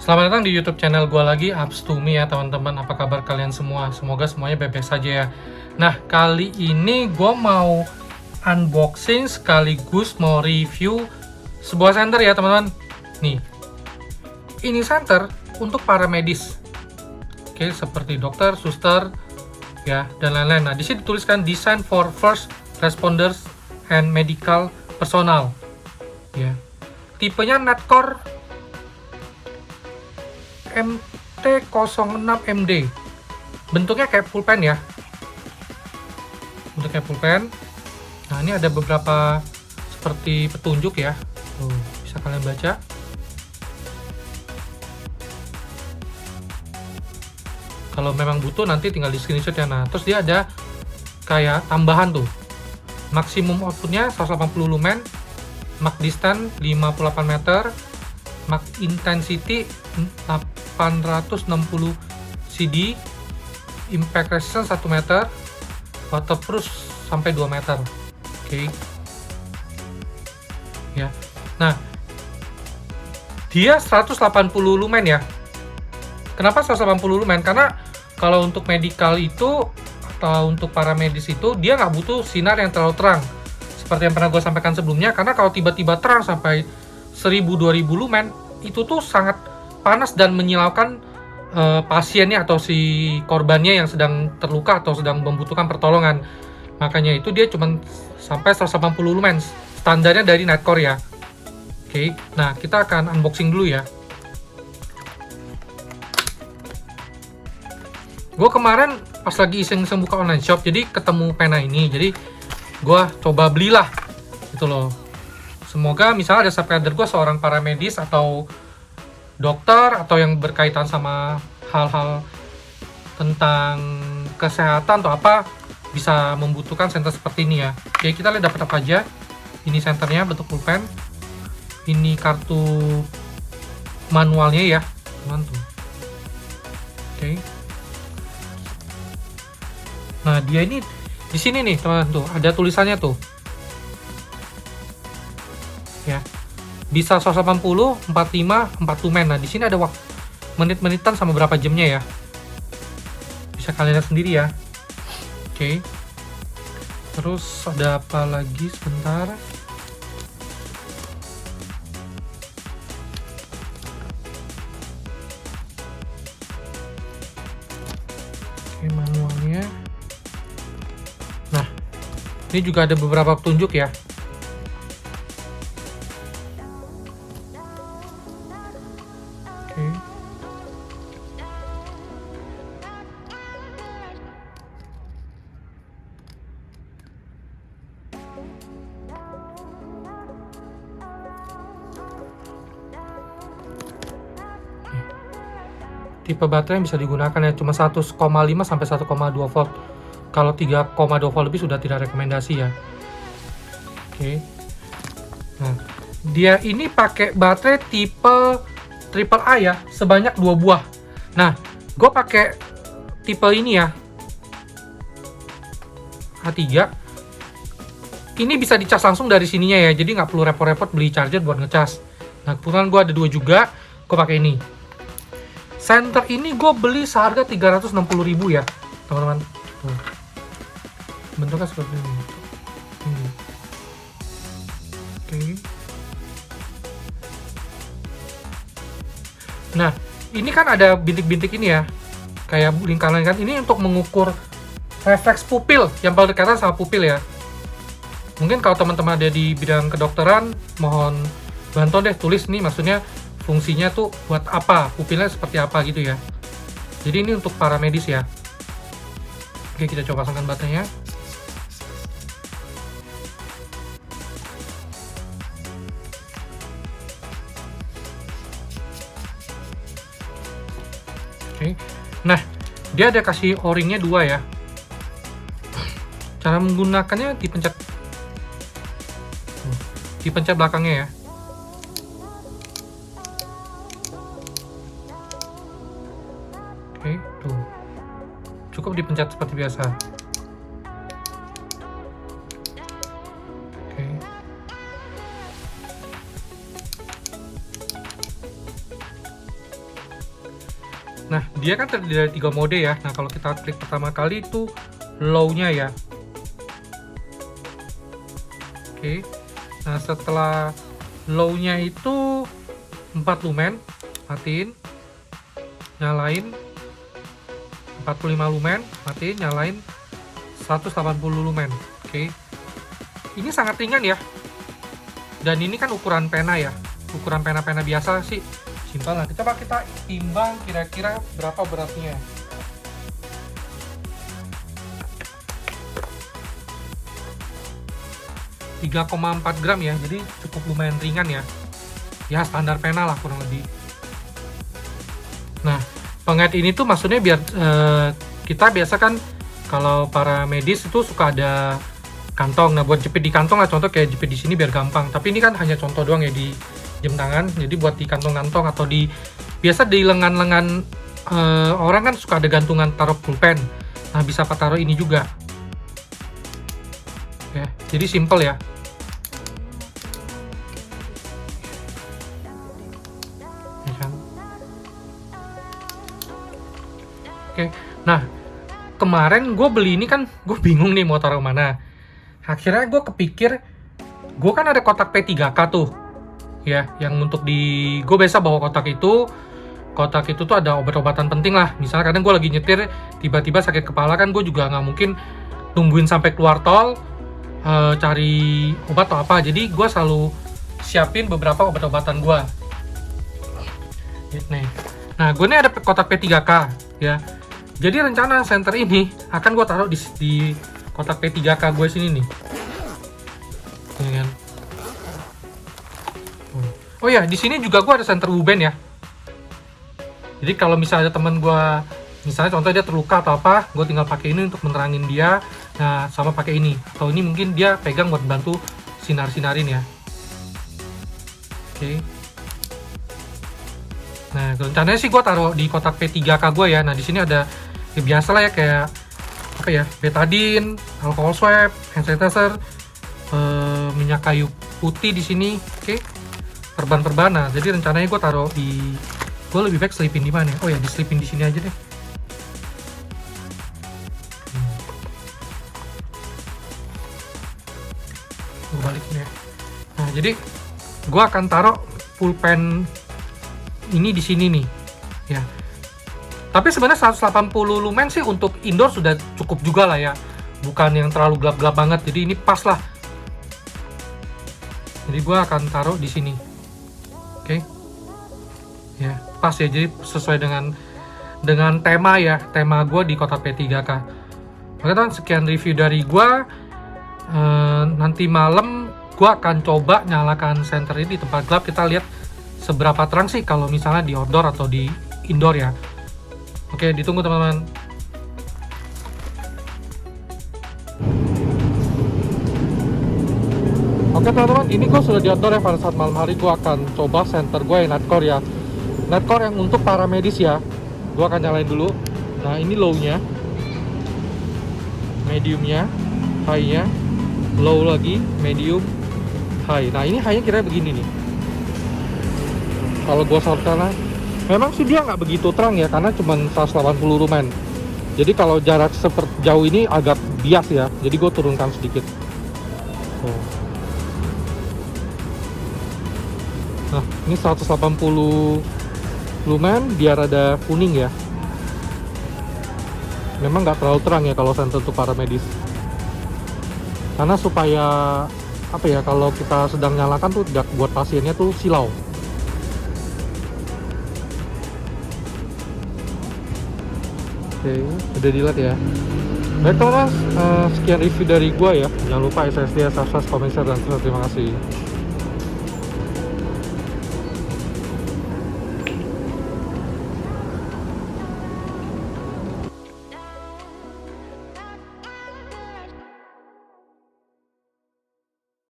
Selamat datang di YouTube channel gue lagi, Ups to Me ya teman-teman. Apa kabar kalian semua? Semoga semuanya baik-baik saja ya. Nah, kali ini gue mau unboxing sekaligus mau review sebuah center ya teman-teman. Nih, ini center untuk para medis. Oke, seperti dokter, suster, ya, dan lain-lain. Nah, di sini dituliskan Design for First Responders and Medical Personnel. Ya, tipenya Netcore MT06MD. Bentuknya kayak pulpen ya. Bentuknya pulpen. Nah, ini ada beberapa seperti petunjuk ya. Tuh, bisa kalian baca. Kalau memang butuh nanti tinggal di screenshot ya. Nah, terus dia ada kayak tambahan tuh. Maksimum outputnya 180 lumen, Max distance 58 meter, Max intensity 860 CD, impact resistance 1 meter, waterproof sampai 2 meter. Oke. Ya. Nah, dia 180 lumen ya. Kenapa 180 lumen? Karena kalau untuk medical itu atau untuk para medis itu dia nggak butuh sinar yang terlalu terang. Seperti yang pernah gue sampaikan sebelumnya, karena kalau tiba-tiba terang sampai 1000-2000 lumen, itu tuh sangat panas dan menyilaukan pasiennya atau si korbannya yang sedang terluka atau sedang membutuhkan pertolongan. Makanya itu dia cuma sampai 180 lumen, standarnya dari Netcore ya. Oke, nah kita akan unboxing dulu ya. Gue kemarin pas lagi iseng-iseng buka online shop, jadi ketemu pena ini, jadi gue coba belilah gitu loh. Semoga misalnya ada subscriber gue seorang paramedis atau dokter atau yang berkaitan sama hal-hal tentang kesehatan atau apa bisa membutuhkan center seperti ini ya. Oke, kita lihat dapat apa aja. Ini senternya bentuk pulpen. Ini kartu manualnya ya, teman tuh. Oke. Nah, dia ini di sini nih, teman tuh, ada tulisannya tuh. Ya. Bisa 180, 45, 4 lumen. Nah, di sini ada waktu menit-menitan sama berapa jamnya ya. Bisa kalian lihat sendiri ya. Oke. Terus ada apa lagi sebentar? Oke, manualnya. Nah, ini juga ada beberapa petunjuk ya. Oke. Tipe baterai yang bisa digunakan ya cuma 1,5 sampai 1,2 volt. Kalau 3,2 volt lebih sudah tidak rekomendasi ya. Oke. Nah, dia ini pakai baterai tipe triple A ya, sebanyak 2 buah. Nah, gue pakai tipe ini ya, A3. Ini bisa dicas langsung dari sininya ya, jadi nggak perlu repot-repot beli charger buat ngecas. Nah, kebetulan gue ada 2 juga, gue pakai ini. Center ini gue beli seharga 360.000 ya, teman-teman. Bentuknya seperti ini. Oke. Nah, ini kan ada bintik-bintik ini ya, kayak lingkaran-lingkaran ini untuk mengukur refleks pupil yang paling dekat sama pupil ya. Mungkin kalau teman-teman ada di bidang kedokteran, mohon bantuan deh tulis nih, maksudnya fungsinya tuh buat apa, pupilnya seperti apa gitu ya. Jadi ini untuk para medis ya. Oke, kita coba pasangkan baterainya. Oke. Nah, dia ada kasih o-ringnya 2 ya. Cara menggunakannya dipencet belakangnya ya. Oke, tuh. Cukup dipencet seperti biasa. Oke. dia kan terdiri dari 3 mode ya. Nah, kalau kita klik pertama kali itu low-nya ya. Oke. Nah, setelah low-nya itu 4 lumen, matiin, nyalain 45 lumen, matiin, nyalain 180 lumen. Oke. Ini sangat ringan ya. Dan ini kan ukuran pena ya. Ukuran pena-pena biasa sih simpel. Nah, coba kita timbang kira-kira berapa beratnya. ,4 gram ya, jadi cukup lumayan ringan ya. Ya standar pena lah kurang lebih. Nah, pengait ini tuh maksudnya biar kita biasa kan kalau para medis itu suka ada kantong. Nah, buat jepit di kantong lah, contoh kayak jepit di sini biar gampang. Tapi ini kan hanya contoh doang ya di jam tangan. Jadi buat di kantong-kantong atau di biasa di lengan-lengan orang kan suka ada gantungan taruh pulpen. Nah, bisa taruh ini juga. Ya, jadi simple ya. Ya kan? Oke. Nah, kemarin gue beli ini kan gue bingung nih mau taruh mana. Akhirnya gue kepikir, gue kan ada kotak P3K tuh, ya, yang untuk di, gue biasa bawa kotak itu tuh ada obat-obatan penting lah. Misalnya kadang gue lagi nyetir, tiba-tiba sakit kepala kan, gue juga nggak mungkin tungguin sampai keluar tol, cari obat atau apa. Jadi gue selalu siapin beberapa obat-obatan gue. Nih. Nah, gue ini ada kotak P3K, ya. Jadi rencana senter ini akan gue taruh di kotak P3K gue sini nih. Ya kan? Oh ya, di sini juga gue ada senter Wuben ya. Jadi kalau misalnya temen gue, misalnya contoh dia terluka atau apa, gue tinggal pakai ini untuk menerangin dia. Nah, sama pakai ini. Atau ini mungkin dia pegang buat bantu sinar-sinarin ya. Oke. Nah, rencananya sih gue taruh di kotak P3K gue ya. Nah, di sini ada ya biasa lah ya, kayak apa ya, betadine, alcohol swab, hand sanitizer, minyak kayu putih di sini. Oke. Perban-perban. Nah, jadi rencananya gue taruh di, gue lebih baik selipin di mana? Oh ya, diselipin di sini aja deh. Gue balikin ya. Nah, jadi gue akan taruh pulpen ini di sini nih, ya. Tapi sebenarnya 180 lumen sih untuk indoor sudah cukup juga lah ya. Bukan yang terlalu gelap-gelap banget. Jadi ini pas lah. Jadi gue akan taruh di sini. Oke. Ya, pas ya. Jadi sesuai dengan tema ya. Tema gue di kotak P3K. Oke teman, sekian review dari gue. Nanti malam gue akan coba nyalakan senter ini di tempat gelap. Kita lihat seberapa terang sih kalau misalnya di outdoor atau di indoor ya. Oke, ditunggu teman-teman. Oke teman-teman, ini gue sudah di outdoor ya. Pada saat malam hari gue akan coba senter gue yang Netcore ya. Netcore yang untuk para medis ya. Gue akan nyalain dulu. Nah, ini low-nya, medium-nya, high-nya, low lagi, medium, high. Nah, ini high-nya kira-kira begini nih. Kalau gue short sana, memang sih dia nggak begitu terang ya, karena cuma 180 lumen. Jadi kalau jarak seperti jauh ini agak bias ya, jadi gue turunkan sedikit. Nah, ini 180 lumen biar ada kuning ya. Memang nggak terlalu terang ya kalau senter untuk para medis. Karena supaya apa ya, kalau kita sedang nyalakan tuh tidak buat pasiennya tuh silau. Oke, udah dilihat ya. Baik teman-teman, sekian review dari gua ya. Jangan lupa SSD, subscribe, comment, share, dan subscribe. Terima kasih.